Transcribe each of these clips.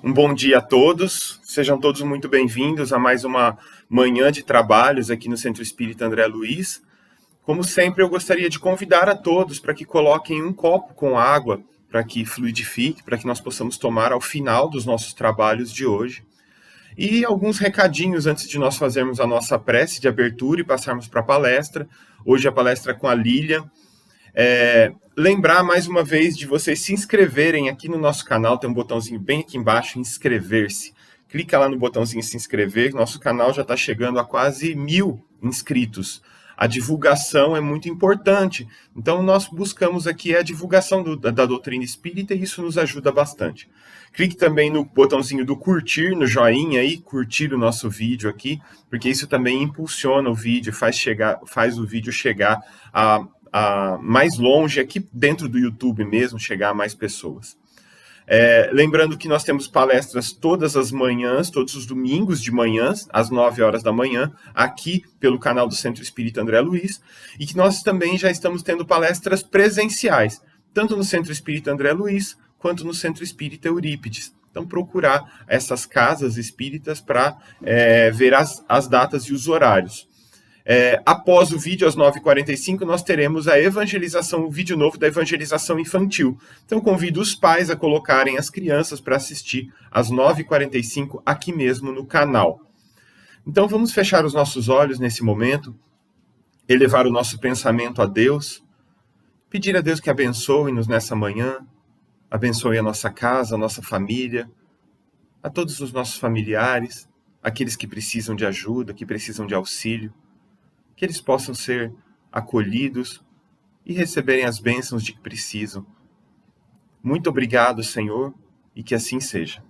Um bom dia a todos, sejam todos muito bem-vindos a mais uma manhã de trabalhos aqui no Centro Espírita André Luiz. Como sempre, eu gostaria de convidar a todos para que coloquem um copo com água, para que fluidifique, para que nós possamos tomar ao final dos nossos trabalhos de hoje. E alguns recadinhos antes de nós fazermos a nossa prece de abertura e passarmos para a palestra. Hoje a palestra com a Lilian. Lembrar mais uma vez de vocês se inscreverem aqui no nosso canal, tem um botãozinho bem aqui embaixo, inscrever-se. Clica lá no botãozinho se inscrever, nosso canal já está chegando a quase 1000 inscritos. A divulgação é muito importante, então nós buscamos aqui a divulgação da doutrina espírita e isso nos ajuda bastante. Clique também no botãozinho do curtir, no joinha aí, curtir o nosso vídeo aqui, porque isso também impulsiona o vídeo, faz o vídeo chegar a mais longe, aqui dentro do YouTube mesmo, chegar a mais pessoas. Lembrando que nós temos palestras todas as manhãs, todos os domingos de manhã, às 9 horas da manhã, aqui pelo canal do Centro Espírita André Luiz, e que nós também já estamos tendo palestras presenciais, tanto no Centro Espírita André Luiz, quanto no Centro Espírita Eurípides. Então, procurar essas casas espíritas para ver as datas e os horários. Após o vídeo, às 9h45, nós teremos a evangelização, o vídeo novo da evangelização infantil. Então, convido os pais a colocarem as crianças para assistir às 9h45 aqui mesmo no canal. Então, vamos fechar os nossos olhos nesse momento, elevar o nosso pensamento a Deus, pedir a Deus que abençoe-nos nessa manhã, abençoe a nossa casa, a nossa família, a todos os nossos familiares, aqueles que precisam de ajuda, que precisam de auxílio, que eles possam ser acolhidos e receberem as bênçãos de que precisam. Muito obrigado, Senhor, e que assim seja.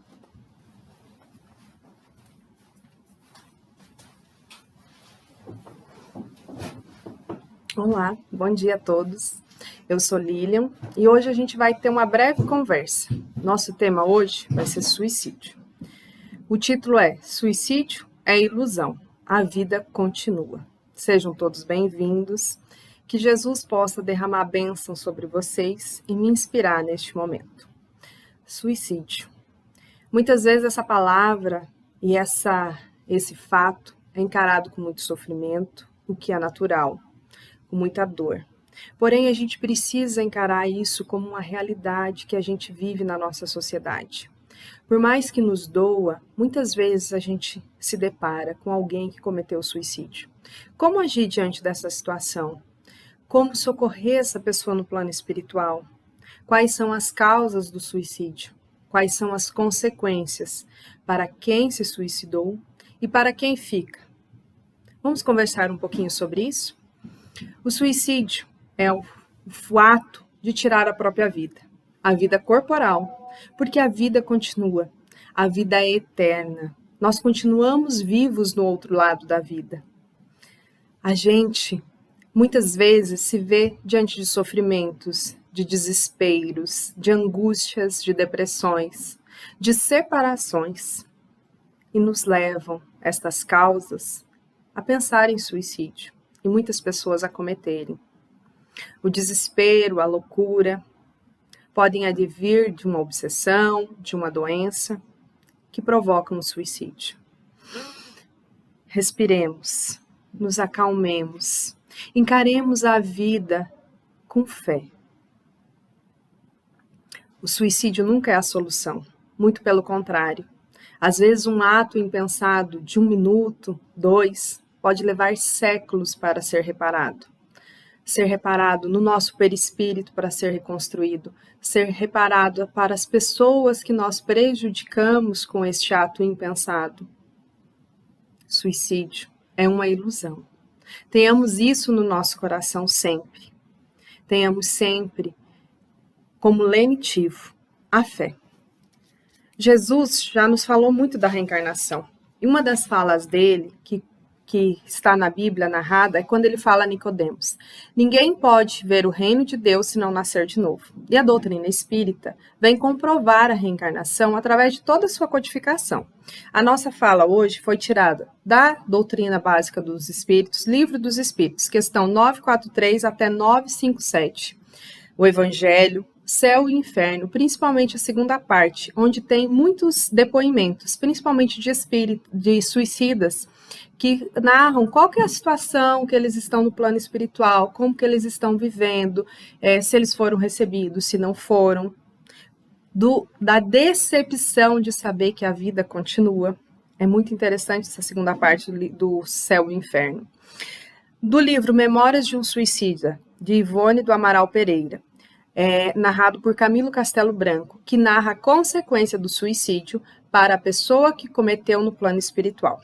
Olá, bom dia a todos. Eu sou Lilian e hoje a gente vai ter uma breve conversa. Nosso tema hoje vai ser suicídio. O título é Suicídio é ilusão, a vida continua. Sejam todos bem-vindos, que Jesus possa derramar bênção sobre vocês e me inspirar neste momento. Suicídio. Muitas vezes essa palavra e esse fato é encarado com muito sofrimento, o que é natural, com muita dor. Porém, a gente precisa encarar isso como uma realidade que a gente vive na nossa sociedade. Por mais que nos doa, muitas vezes a gente se depara com alguém que cometeu suicídio. Como agir diante dessa situação? Como socorrer essa pessoa no plano espiritual? Quais são as causas do suicídio? Quais são as consequências para quem se suicidou e para quem fica? Vamos conversar um pouquinho sobre isso? O suicídio é o ato de tirar a própria vida, a vida corporal, porque a vida continua, a vida é eterna. Nós continuamos vivos no outro lado da vida. A gente, muitas vezes, se vê diante de sofrimentos, de desesperos, de angústias, de depressões, de separações, e nos levam, estas causas, a pensar em suicídio, e muitas pessoas a cometerem. O desespero, a loucura, podem advir de uma obsessão, de uma doença, que provocam o suicídio. Respiremos. Nos acalmemos, encaremos a vida com fé. O suicídio nunca é a solução, muito pelo contrário. Às vezes um ato impensado de 1 minuto, 2, pode levar séculos para ser reparado. Ser reparado no nosso perispírito para ser reconstruído, ser reparado para as pessoas que nós prejudicamos com este ato impensado. Suicídio é uma ilusão. Tenhamos isso no nosso coração sempre. Tenhamos sempre como lenitivo a fé. Jesus já nos falou muito da reencarnação. E uma das falas dele, que está na Bíblia narrada, é quando ele fala a Nicodemos: ninguém pode ver o reino de Deus se não nascer de novo. E a doutrina espírita vem comprovar a reencarnação através de toda a sua codificação. A nossa fala hoje foi tirada da Doutrina Básica dos Espíritos, Livro dos Espíritos, questão 943 até 957. O Evangelho, Céu e Inferno, principalmente a segunda parte, onde tem muitos depoimentos, principalmente de suicidas, que narram qual que é a situação que eles estão no plano espiritual, como que eles estão vivendo, se eles foram recebidos, se não foram, da decepção de saber que a vida continua. É muito interessante essa segunda parte do Céu e Inferno. Do livro Memórias de um Suicida, de Ivone do Amaral Pereira, narrado por Camilo Castelo Branco, que narra a consequência do suicídio para a pessoa que cometeu no plano espiritual.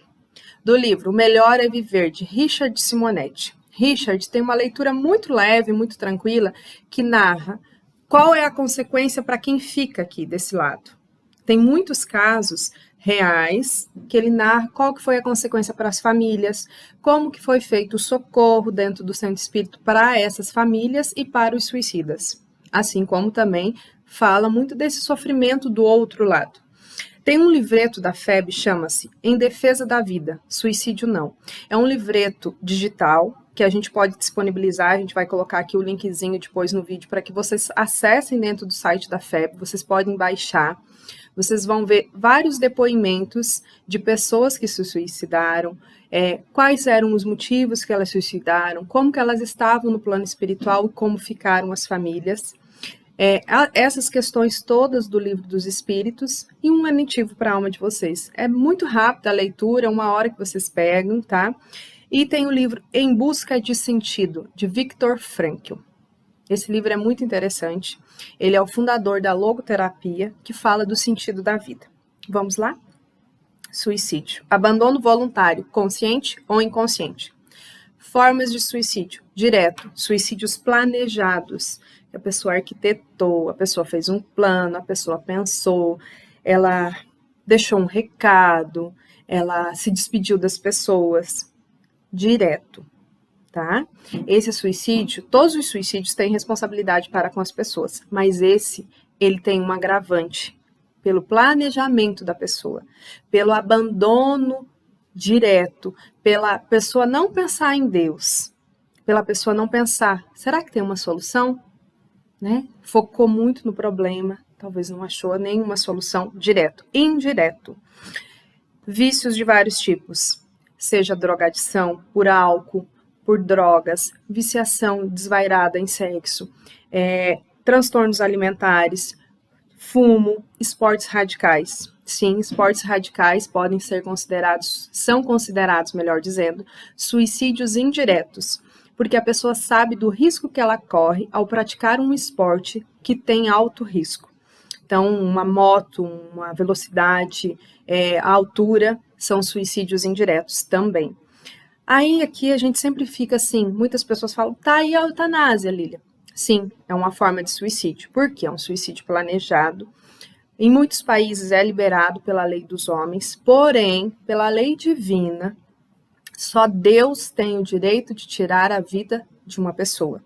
Do livro O Melhor é Viver, de Richard Simonetti. Richard tem uma leitura muito leve, muito tranquila, que narra qual é a consequência para quem fica aqui desse lado. Tem muitos casos reais que ele narra qual que foi a consequência para as famílias, como que foi feito o socorro dentro do centro espírita para essas famílias e para os suicidas. Assim como também fala muito desse sofrimento do outro lado. Tem um livreto da FEB, chama-se Em Defesa da Vida, Suicídio Não. É um livreto digital que a gente pode disponibilizar, a gente vai colocar aqui o linkzinho depois no vídeo para que vocês acessem dentro do site da FEB, vocês podem baixar, vocês vão ver vários depoimentos de pessoas que se suicidaram, quais eram os motivos que elas se suicidaram, como que elas estavam no plano espiritual e como ficaram as famílias. Essas questões todas do Livro dos Espíritos e um lenitivo para a alma de vocês. É muito rápida a leitura, 1 hora que vocês pegam, tá? E tem o livro Em Busca de Sentido, de Viktor Frankl. Esse livro é muito interessante. Ele é o fundador da logoterapia, que fala do sentido da vida. Vamos lá? Suicídio. Abandono voluntário, consciente ou inconsciente. Formas de suicídio. Direto, suicídios planejados. A pessoa arquitetou, a pessoa fez um plano, a pessoa pensou, ela deixou um recado, ela se despediu das pessoas. Direto, tá? Esse suicídio, todos os suicídios têm responsabilidade para com as pessoas, mas ele tem um agravante pelo planejamento da pessoa, pelo abandono direto, pela pessoa não pensar em Deus, pela pessoa não pensar, será que tem uma solução? Né? Focou muito no problema, talvez não achou nenhuma solução direto, indireto. Vícios de vários tipos, seja drogadição por álcool, por drogas, viciação desvairada em sexo, transtornos alimentares, fumo, esportes radicais. Sim, esportes radicais são considerados, melhor dizendo, suicídios indiretos, porque a pessoa sabe do risco que ela corre ao praticar um esporte que tem alto risco. Então, uma moto, uma velocidade, a altura, são suicídios indiretos também. Aí, aqui, a gente sempre fica assim, muitas pessoas falam, tá aí a eutanásia, Lília. Sim, é uma forma de suicídio. Por quê? É um suicídio planejado. Em muitos países é liberado pela lei dos homens, porém, pela lei divina, só Deus tem o direito de tirar a vida de uma pessoa.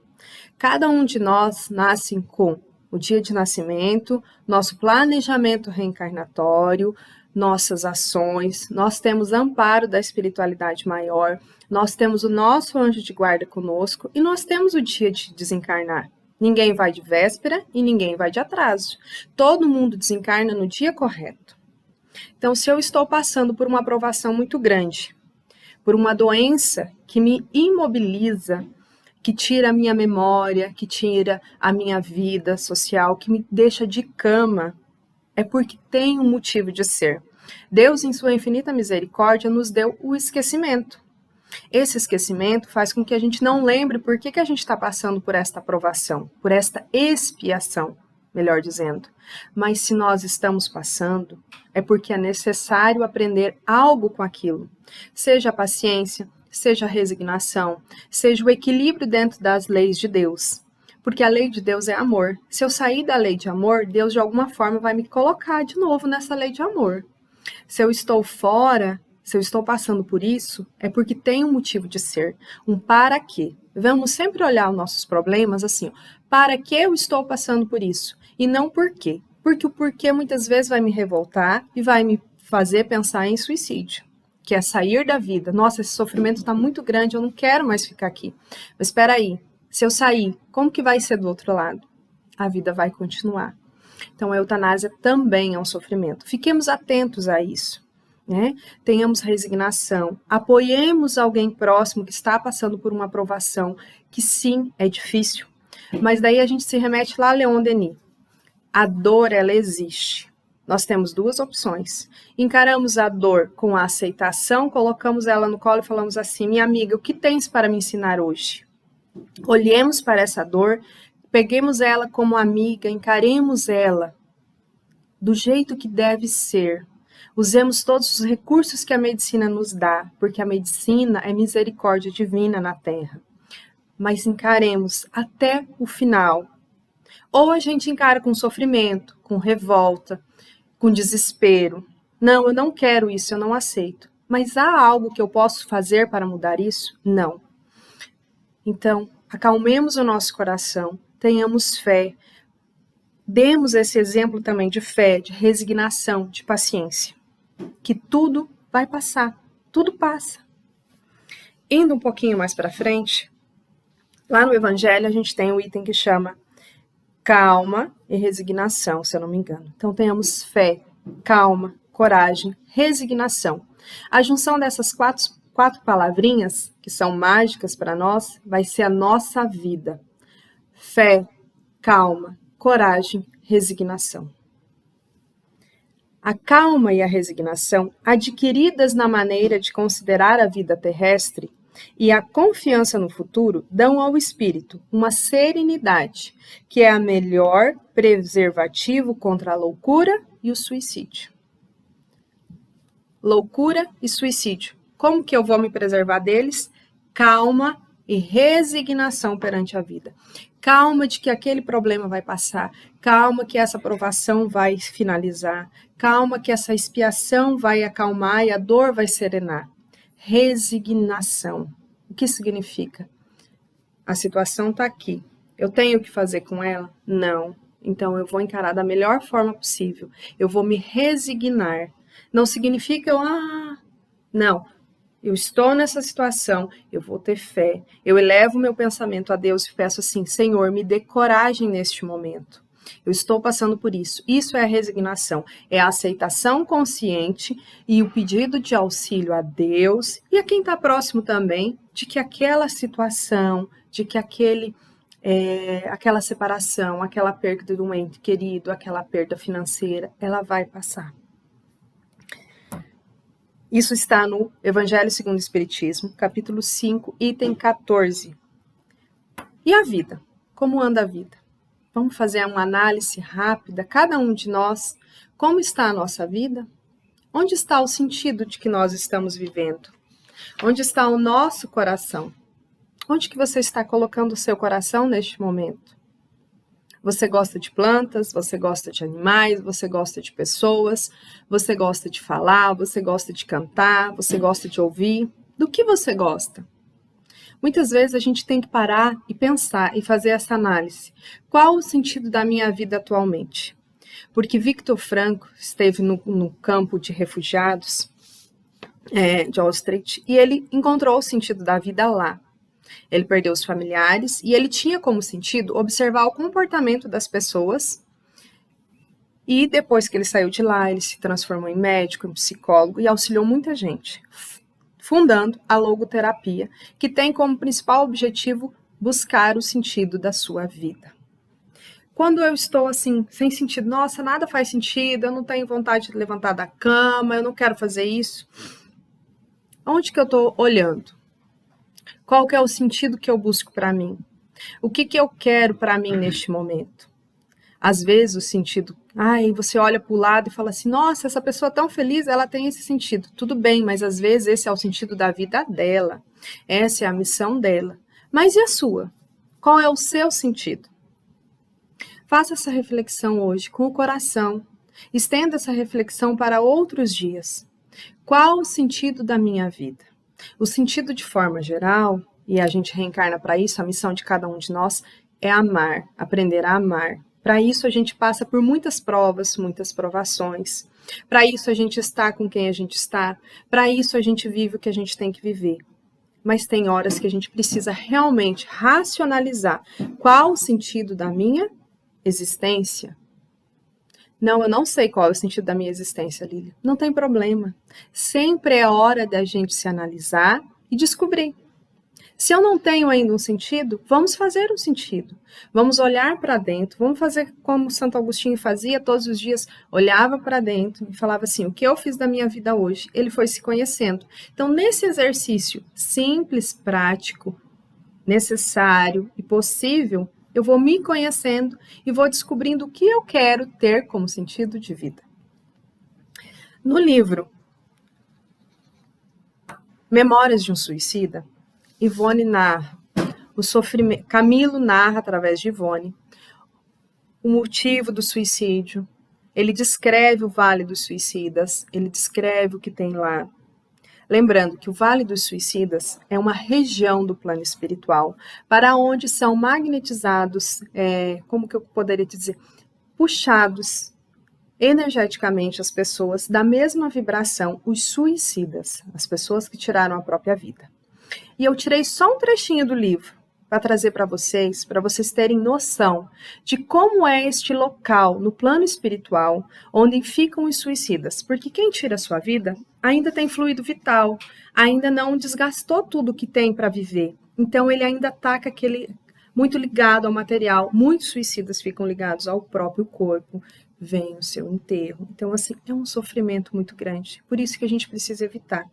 Cada um de nós nasce com o dia de nascimento, nosso planejamento reencarnatório, nossas ações, nós temos amparo da espiritualidade maior, nós temos o nosso anjo de guarda conosco e nós temos o dia de desencarnar. Ninguém vai de véspera e ninguém vai de atraso. Todo mundo desencarna no dia correto. Então, se eu estou passando por uma provação muito grande, por uma doença que me imobiliza, que tira a minha memória, que tira a minha vida social, que me deixa de cama, é porque tem um motivo de ser. Deus, em sua infinita misericórdia, nos deu o esquecimento. Esse esquecimento faz com que a gente não lembre por que a gente está passando por esta provação, por esta expiação, melhor dizendo. Mas se nós estamos passando, é porque é necessário aprender algo com aquilo. Seja a paciência, seja a resignação, seja o equilíbrio dentro das leis de Deus. Porque a lei de Deus é amor. Se eu sair da lei de amor, Deus de alguma forma vai me colocar de novo nessa lei de amor. Se eu estou fora, se eu estou passando por isso, é porque tem um motivo de ser, um para quê. Vamos sempre olhar os nossos problemas assim, para que eu estou passando por isso? E não por quê. Porque o porquê muitas vezes vai me revoltar e vai me fazer pensar em suicídio, que é sair da vida. Nossa, esse sofrimento está muito grande, eu não quero mais ficar aqui. Mas espera aí, se eu sair, como que vai ser do outro lado? a vida vai continuar. Então, a eutanásia também é um sofrimento. Fiquemos atentos a isso, né? Tenhamos resignação, apoiemos alguém próximo que está passando por uma provação, que sim, é difícil, mas daí a gente se remete lá a Leon Denis. A dor, ela existe. Nós temos duas opções. Encaramos a dor com a aceitação, colocamos ela no colo e falamos assim: minha amiga, o que tens para me ensinar hoje? Olhemos para essa dor, peguemos ela como amiga, encaremos ela do jeito que deve ser. Usemos todos os recursos que a medicina nos dá, porque a medicina é misericórdia divina na Terra. Mas encaremos até o final. Ou a gente encara com sofrimento, com revolta, com desespero. Não, eu não quero isso, eu não aceito. Mas há algo que eu posso fazer para mudar isso? Não. Então, acalmemos o nosso coração, tenhamos fé, demos esse exemplo também de fé, de resignação, de paciência, que tudo vai passar, tudo passa. Indo um pouquinho mais para frente, lá no Evangelho a gente tem um item que chama calma e resignação, se eu não me engano. Então, tenhamos fé, calma, coragem, resignação. A junção dessas quatro palavrinhas, que são mágicas para nós, vai ser a nossa vida. Fé, calma, coragem, resignação. A calma e a resignação, adquiridas na maneira de considerar a vida terrestre, e a confiança no futuro, dão ao espírito uma serenidade, que é a melhor preservativo contra a loucura e o suicídio. Loucura e suicídio. Como que eu vou me preservar deles? Calma e resignação perante a vida. Calma de que aquele problema vai passar. Calma que essa provação vai finalizar. Calma que essa expiação vai acalmar e a dor vai serenar. Resignação. O que significa? A situação está aqui. Eu tenho o que fazer com ela? Não. Então eu vou encarar da melhor forma possível. Eu vou me resignar. Não significa não. Eu estou nessa situação, eu vou ter fé. Eu elevo meu pensamento a Deus e peço assim: Senhor, me dê coragem neste momento. Eu estou passando por isso. Isso é a resignação. É a aceitação consciente e o pedido de auxílio a Deus e a quem está próximo também, de que aquela situação, de que aquela separação, aquela perda de um ente querido, aquela perda financeira, ela vai passar. Isso está no Evangelho segundo o Espiritismo, capítulo 5, item 14. E a vida? Como anda a vida? Vamos fazer uma análise rápida, cada um de nós, como está a nossa vida? Onde está o sentido de que nós estamos vivendo? Onde está o nosso coração? Onde que você está colocando o seu coração neste momento? Você gosta de plantas, você gosta de animais, você gosta de pessoas, você gosta de falar, você gosta de cantar, você gosta de ouvir. Do que você gosta? Muitas vezes a gente tem que parar e pensar e fazer essa análise. Qual o sentido da minha vida atualmente? Porque Viktor Frankl esteve no campo de refugiados de Auschwitz e ele encontrou o sentido da vida lá. Ele perdeu os familiares e ele tinha como sentido observar o comportamento das pessoas. E depois que ele saiu de lá, ele se transformou em médico, em psicólogo e auxiliou muita gente, fundando a logoterapia, que tem como principal objetivo buscar o sentido da sua vida. Quando eu estou assim, sem sentido, nossa, nada faz sentido, eu não tenho vontade de levantar da cama, eu não quero fazer isso. Onde que eu estou olhando? Qual que é o sentido que eu busco para mim? O que eu quero para mim neste momento? Às vezes o sentido, você olha para o lado e fala assim, nossa, essa pessoa tão feliz, ela tem esse sentido. Tudo bem, mas às vezes esse é o sentido da vida dela. Essa é a missão dela. Mas e a sua? Qual é o seu sentido? Faça essa reflexão hoje com o coração. Estenda essa reflexão para outros dias. Qual o sentido da minha vida? O sentido de forma geral, e a gente reencarna para isso, a missão de cada um de nós é amar, aprender a amar. Para isso a gente passa por muitas provas, muitas provações. Para isso a gente está com quem a gente está. Para isso a gente vive o que a gente tem que viver. Mas tem horas que a gente precisa realmente racionalizar qual o sentido da minha existência? Não, eu não sei qual é o sentido da minha existência, Lília. Não tem problema. Sempre é hora da gente se analisar e descobrir. Se eu não tenho ainda um sentido, vamos fazer um sentido. Vamos olhar para dentro, vamos fazer como Santo Agostinho fazia todos os dias, olhava para dentro e falava assim, o que eu fiz da minha vida hoje? Ele foi se conhecendo. Então, nesse exercício simples, prático, necessário e possível, eu vou me conhecendo e vou descobrindo o que eu quero ter como sentido de vida. No livro Memórias de um Suicida, Ivone narra o sofrimento. Camilo narra através de Ivone o motivo do suicídio. Ele descreve o Vale dos Suicidas, ele descreve o que tem lá. Lembrando que o Vale dos Suicidas é uma região do plano espiritual para onde são magnetizados, como que eu poderia dizer, puxados energeticamente as pessoas da mesma vibração, os suicidas, as pessoas que tiraram a própria vida. E eu tirei só um trechinho do livro para trazer para vocês terem noção de como é este local no plano espiritual onde ficam os suicidas. Porque quem tira a sua vida ainda tem fluido vital, ainda não desgastou tudo que tem para viver. Então ele ainda está com aquele muito ligado ao material. Muitos suicidas ficam ligados ao próprio corpo, vem o seu enterro. Então assim, é um sofrimento muito grande. Por isso que a gente precisa evitar.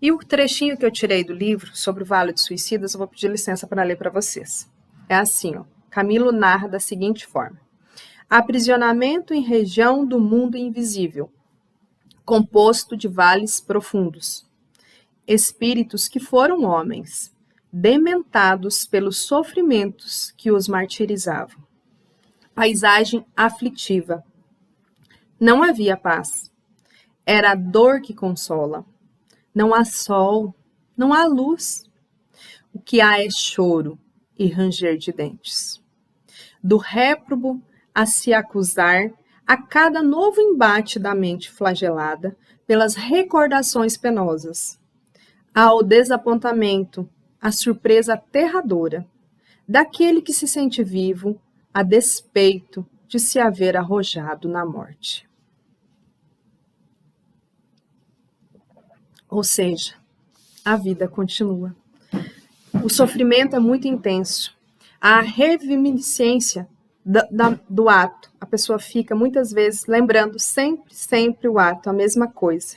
E o trechinho que eu tirei do livro sobre o Vale dos Suicidas, eu vou pedir licença para ler para vocês. É assim, ó. Camilo narra da seguinte forma. Aprisionamento em região do mundo invisível, composto de vales profundos. Espíritos que foram homens, dementados pelos sofrimentos que os martirizavam. Paisagem aflitiva. Não havia paz. Era a dor que consola. Não há sol, não há luz. O que há é choro e ranger de dentes. Do réprobo a se acusar a cada novo embate da mente flagelada pelas recordações penosas. Ao desapontamento, a surpresa aterradora daquele que se sente vivo a despeito de se haver arrojado na morte. Ou seja, a vida continua. O sofrimento é muito intenso. A reminiscência do ato. A pessoa fica muitas vezes lembrando sempre o ato, a mesma coisa.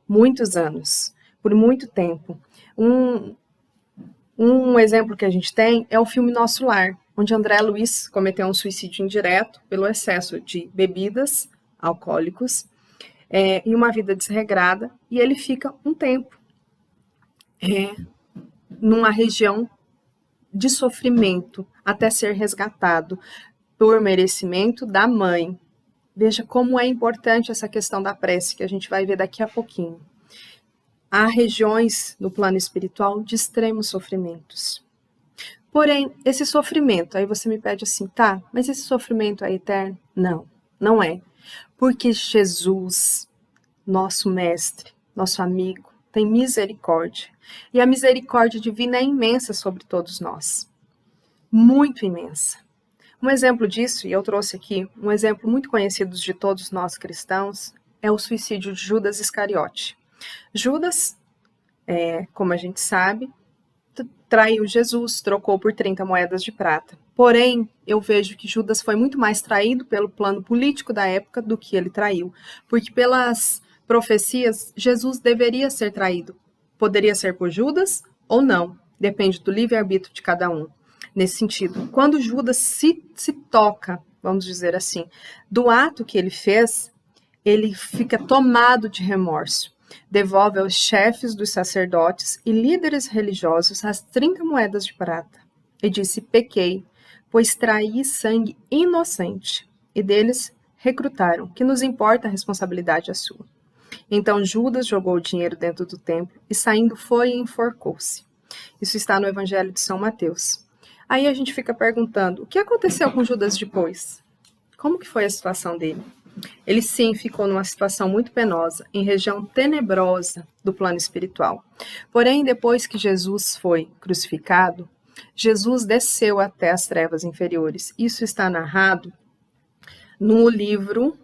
Muitos anos, por muito tempo. Um exemplo que a gente tem é o filme Nosso Lar, onde André Luiz cometeu um suicídio indireto pelo excesso de bebidas alcoólicos em uma vida desregrada, e ele fica um tempo numa região de sofrimento até ser resgatado por merecimento da mãe. Veja como é importante essa questão da prece, que a gente vai ver daqui a pouquinho. Há regiões no plano espiritual de extremos sofrimentos. Porém, esse sofrimento, aí você me pede assim, tá, mas esse sofrimento é eterno? Não, não é. Porque Jesus, nosso mestre, nosso amigo, tem misericórdia. E a misericórdia divina é imensa sobre todos nós. Muito imensa. Um exemplo disso, e eu trouxe aqui, um exemplo muito conhecido de todos nós cristãos, é o suicídio de Judas Iscariote. Judas, como a gente sabe, traiu Jesus, trocou por 30 moedas de prata. Porém, eu vejo que Judas foi muito mais traído pelo plano político da época do que ele traiu. Porque pelas profecias, Jesus deveria ser traído. Poderia ser por Judas ou não. Depende do livre-arbítrio de cada um. Nesse sentido, quando Judas se toca, vamos dizer assim, do ato que ele fez, ele fica tomado de remorso. Devolve aos chefes dos sacerdotes e líderes religiosos as 30 moedas de prata. E disse, pequei, pois traí sangue inocente. E deles recrutaram, que nos importa a responsabilidade é sua. Então Judas jogou o dinheiro dentro do templo e saindo foi e enforcou-se. Isso está no Evangelho de São Mateus. Aí a gente fica perguntando, o que aconteceu com Judas depois? Como que foi a situação dele? Ele sim ficou numa situação muito penosa, em região tenebrosa do plano espiritual. Porém, depois que Jesus foi crucificado, Jesus desceu até as trevas inferiores. Isso está narrado no livro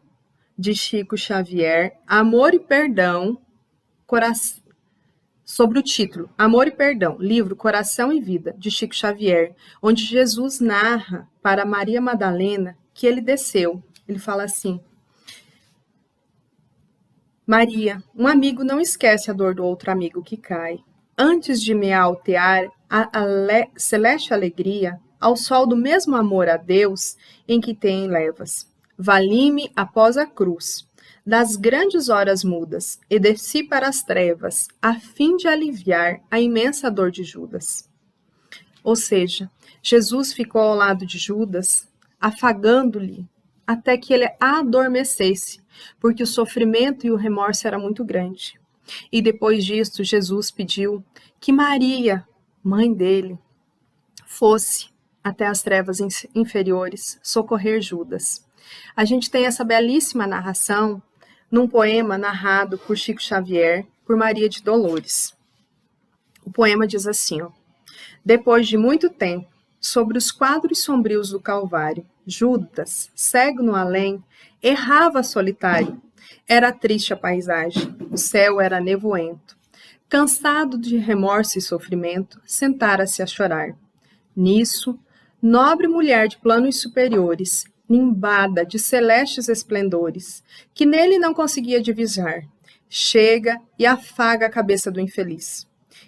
de Chico Xavier, Amor e Perdão, sobre o título Amor e Perdão, livro Coração e Vida, de Chico Xavier, onde Jesus narra para Maria Madalena que ele desceu. Ele fala assim: Maria, um amigo não esquece a dor do outro amigo que cai. Antes de me altear a celeste alegria, ao sol do mesmo amor a Deus em que tem levas. Vali-me após a cruz, das grandes horas mudas, e desci para as trevas, a fim de aliviar a imensa dor de Judas. Ou seja, Jesus ficou ao lado de Judas, afagando-lhe, até que ele adormecesse, porque o sofrimento e o remorso era muito grande. E depois disso, Jesus pediu que Maria, mãe dele, fosse até as trevas inferiores socorrer Judas. A gente tem essa belíssima narração num poema narrado por Chico Xavier, por Maria de Dolores. O poema diz assim, ó: Depois de muito tempo, sobre os quadros sombrios do Calvário, Judas, cego no além, errava solitário. Era triste a paisagem, o céu era nevoento. Cansado de remorso e sofrimento, sentara-se a chorar. Nisso, nobre mulher de planos superiores, nimbada de celestes esplendores, que nele não conseguia divisar, chega e afaga a cabeça do infeliz.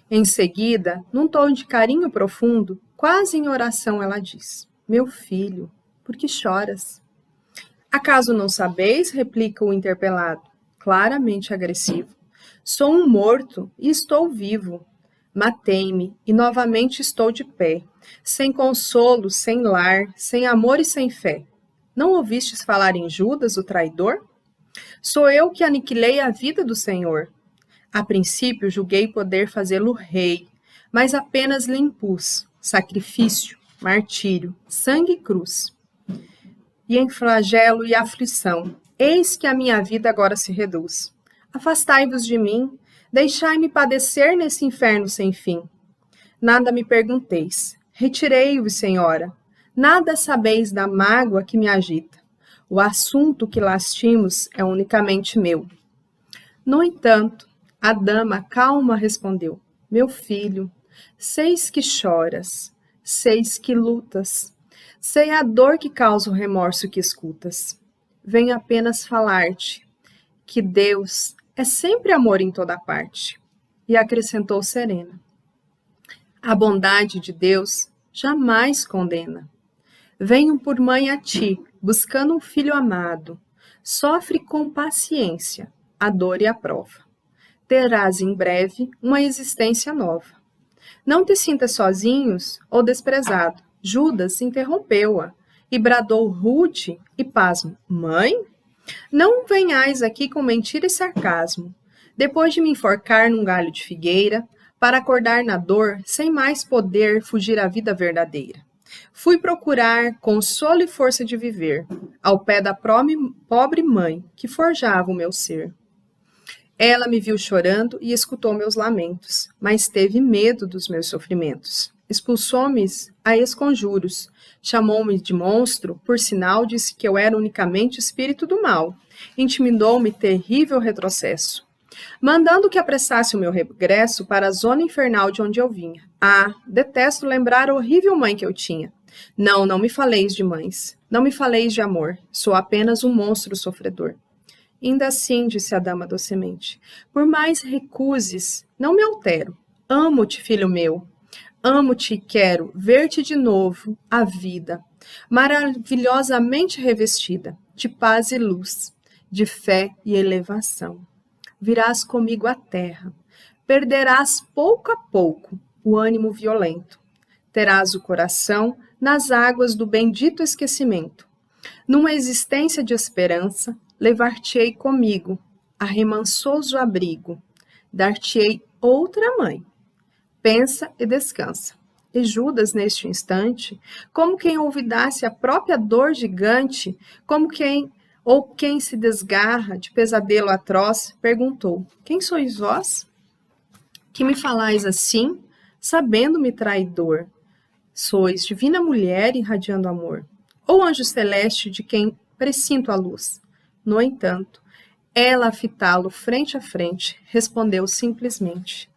Em seguida, num tom de carinho profundo, quase em oração, ela diz: Meu filho, por que choras? Acaso não sabeis? Replica o interpelado, claramente agressivo. Sou um morto e estou vivo. Matei-me e novamente estou de pé, sem consolo, sem lar, sem amor e sem fé. Não ouvistes falar em Judas, o traidor? Sou eu que aniquilei a vida do Senhor. A princípio julguei poder fazê-lo rei, mas apenas lhe impus sacrifício, martírio, sangue e cruz. E em flagelo e aflição, eis que a minha vida agora se reduz. Afastai-vos de mim, deixai-me padecer nesse inferno sem fim. Nada me pergunteis, retirei-vos, Senhora. Nada sabeis da mágoa que me agita. O assunto que lastimos é unicamente meu. No entanto, a dama calma respondeu: Meu filho, seis que choras, seis que lutas, sei a dor que causa o remorso que escutas. Venho apenas falar-te que Deus é sempre amor em toda parte. E acrescentou serena: A bondade de Deus jamais condena. Venho por mãe a ti, buscando um filho amado. Sofre com paciência a dor e a prova. Terás em breve uma existência nova. Não te sintas sozinhos ou desprezado. Judas interrompeu-a e bradou rude e pasmo: Mãe? Não venhais aqui com mentira e sarcasmo. Depois de me enforcar num galho de figueira, para acordar na dor, sem mais poder fugir à vida verdadeira. Fui procurar consolo e força de viver, ao pé da pobre mãe que forjava o meu ser. Ela me viu chorando e escutou meus lamentos, mas teve medo dos meus sofrimentos. Expulsou-me a esconjuros, chamou-me de monstro, por sinal disse que eu era unicamente espírito do mal, intimidou-me terrível retrocesso, mandando que apressasse o meu regresso para a zona infernal de onde eu vinha. Ah, detesto lembrar a horrível mãe que eu tinha. Não me faleis de mães, não me faleis de amor, sou apenas um monstro sofredor. Ainda assim, disse a dama docemente, por mais recuses, não me altero. Amo-te, filho meu. Amo-te e quero ver-te de novo, a vida, maravilhosamente revestida, de paz e luz, de fé e elevação. Virás comigo à terra, perderás pouco a pouco o ânimo violento, terás o coração nas águas do bendito esquecimento. Numa existência de esperança, levar-te-ei comigo a remansoso abrigo, dar-te-ei outra mãe. Pensa e descansa. E Judas, neste instante, como quem olvidasse a própria dor gigante, como quem se desgarra de pesadelo atroz, perguntou: Quem sois vós? Que me falais assim, sabendo-me traidor? Sois divina mulher irradiando amor, ou anjo celeste de quem presinto a luz. No entanto, ela, a fitá-lo frente a frente, respondeu simplesmente: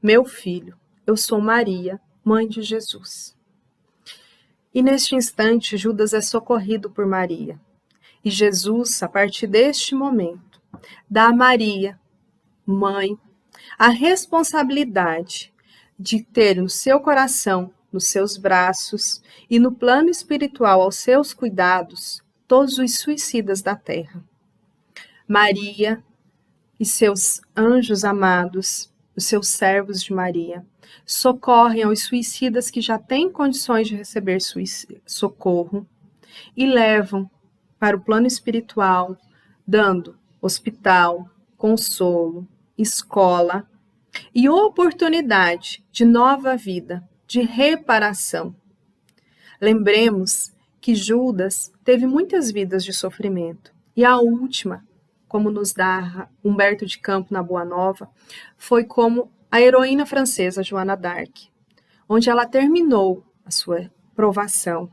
meu filho, eu sou Maria, mãe de Jesus. E neste instante, Judas é socorrido por Maria. E Jesus, a partir deste momento, dá a Maria, mãe, a responsabilidade de ter no seu coração, nos seus braços e no plano espiritual aos seus cuidados, todos os suicidas da terra. Maria e seus anjos amados, os seus servos de Maria, socorrem aos suicidas que já têm condições de receber socorro e levam para o plano espiritual, dando hospital, consolo, escola e oportunidade de nova vida, de reparação. Lembremos que Judas teve muitas vidas de sofrimento e a última, como nos dá Humberto de Campos na Boa Nova, foi como a heroína francesa Joana d'Arc, onde ela terminou a sua provação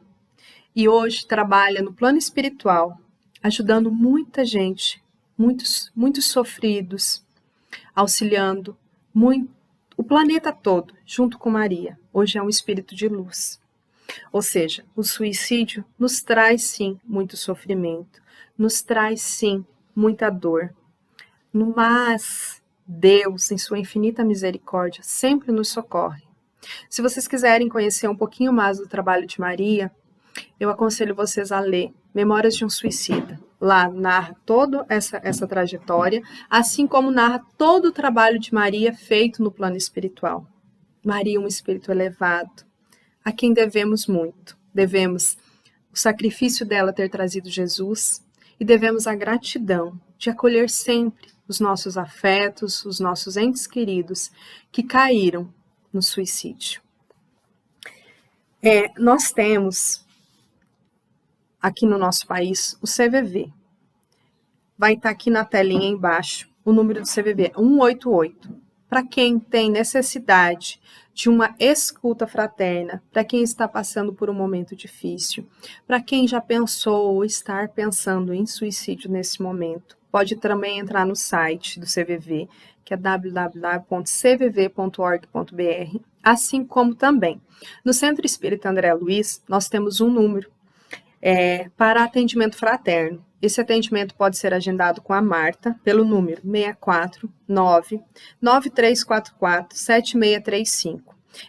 e hoje trabalha no plano espiritual, ajudando muita gente, muitos sofridos, auxiliando o planeta todo, junto com Maria. Hoje é um espírito de luz. Ou seja, o suicídio nos traz sim muito sofrimento, nos traz sim muita dor, mas Deus, em sua infinita misericórdia, sempre nos socorre. Se vocês quiserem conhecer um pouquinho mais do trabalho de Maria, eu aconselho vocês a ler Memórias de um Suicida. Lá narra toda essa trajetória, assim como narra todo o trabalho de Maria feito no plano espiritual. Maria é um espírito elevado, a quem devemos muito. Devemos o sacrifício dela ter trazido Jesus e devemos a gratidão de acolher sempre os nossos afetos, os nossos entes queridos que caíram no suicídio. Nós temos aqui no nosso país o CVV. Vai estar aqui na telinha embaixo o número do CVV, 188. Para quem tem necessidade de uma escuta fraterna, para quem está passando por um momento difícil, para quem já pensou ou estar pensando em suicídio nesse momento, pode também entrar no site do CVV, que é www.cvv.org.br, assim como também no Centro Espírita André Luiz, nós temos um número para atendimento fraterno. Esse atendimento pode ser agendado com a Marta pelo número 649-9344-7635.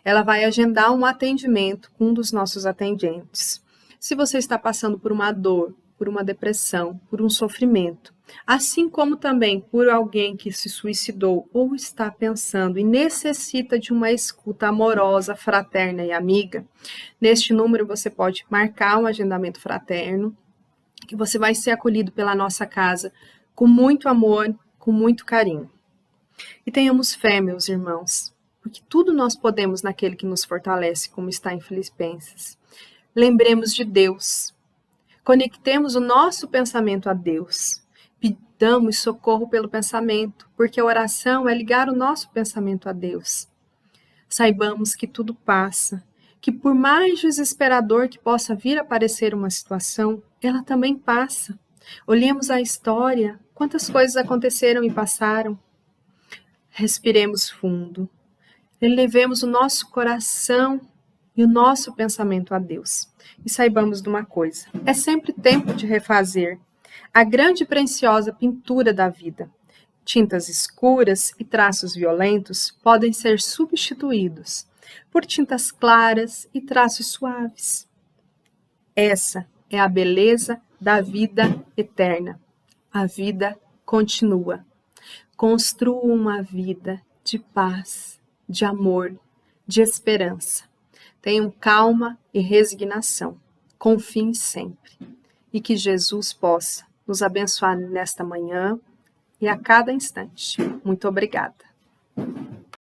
Ela vai agendar um atendimento com um dos nossos atendentes. Se você está passando por uma dor, por uma depressão, por um sofrimento, assim como também por alguém que se suicidou ou está pensando e necessita de uma escuta amorosa, fraterna e amiga, neste número você pode marcar um agendamento fraterno, que você vai ser acolhido pela nossa casa com muito amor, com muito carinho. E tenhamos fé, meus irmãos, porque tudo nós podemos naquele que nos fortalece, como está em Filipenses. Lembremos de Deus, conectemos o nosso pensamento a Deus, pidamos socorro pelo pensamento, porque a oração é ligar o nosso pensamento a Deus. Saibamos que tudo passa, que por mais desesperador que possa vir a parecer uma situação, ela também passa. Olhemos a história, quantas coisas aconteceram e passaram. Respiremos fundo, elevemos o nosso coração e o nosso pensamento a Deus. E saibamos de uma coisa, é sempre tempo de refazer a grande e preciosa pintura da vida. Tintas escuras e traços violentos podem ser substituídos por tintas claras e traços suaves. Essa é a beleza da vida eterna. A vida continua. Construa uma vida de paz, de amor, de esperança. Tenham calma e resignação. Confiem sempre. E que Jesus possa nos abençoar nesta manhã e a cada instante. Muito obrigada.